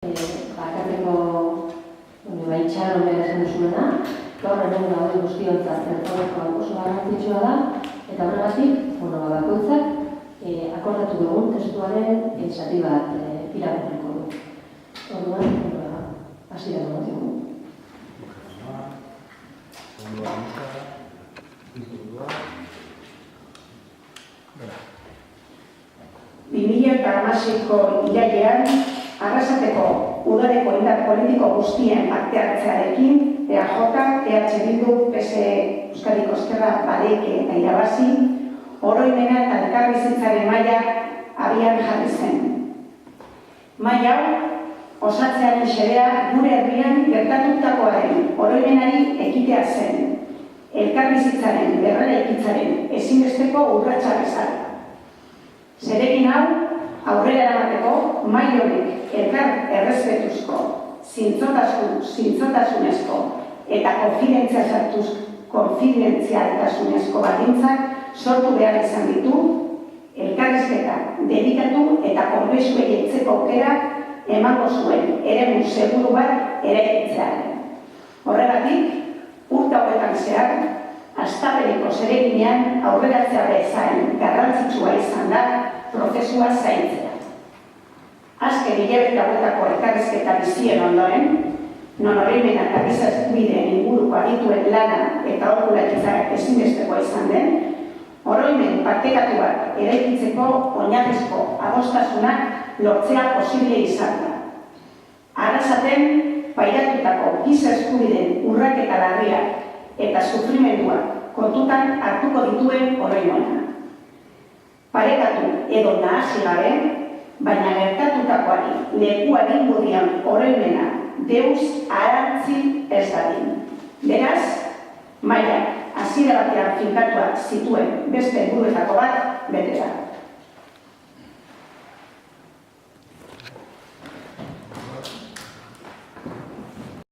Bakarreko itxaron behar esan duzuena, gaur hemen gaude guztiontzat zertzagokoa oso garrantzitsua da, eta horregatik, bakoitzak akordatu dugun testuaren zati bat irakurriko du. Orduan, hasi da dugu. 2016ko irailean, Arrasateko udaleko indar politiko guztien parte hartzearekin, EAJ, EH Bildu, PSE, Euskadiko Ezkerra, Badeike eta Irabazi, oroimena eta elkarbizitzaren maila abian jarri zen. Maila hau, osatzearen xedea gure herrian gertatutakoaren oroimenari ekitea zen, elkarbizitzaren berreraikitzaren ezinbesteko urratsa bezala. Zeregin hau, aurrera eramateko, maila honek elkar errespetuzko, zintzotasunezko eta konfidentzialtasunezko baldintzak sortu behar izan ditu, elkarrizketa dedikatu eta konplexuei heltzeko aukera emango zuen eremu seguru bat eraikitzearen. Horregatik, urte hauetan zehar, hastapeneko zereginean aurreratzea bezain garrantzitsua izan da prozesua zaintzea. Azken hilabete hauetako elkarrizketa bizien ondoren, non oroimena eta giza eskubideen inguruko adituen lana eta aholkularitza ezinbestekoa izan den, oroimen partekatu bat eraikitzeko oinarrizko adostasunak lortzea posible izan da. Arrasaten pairatutako giza eskubideen urraketa larriak eta sufrimenduak kontutan hartuko dituen oroimena. Parekatu edo nahasi gabe, baina gertatutakoari lekua egingo dion oroimena deus arantzi ez dadin. Beraz, mailak hasiera batean finkatuak zituen beste helburuetako bat bete da.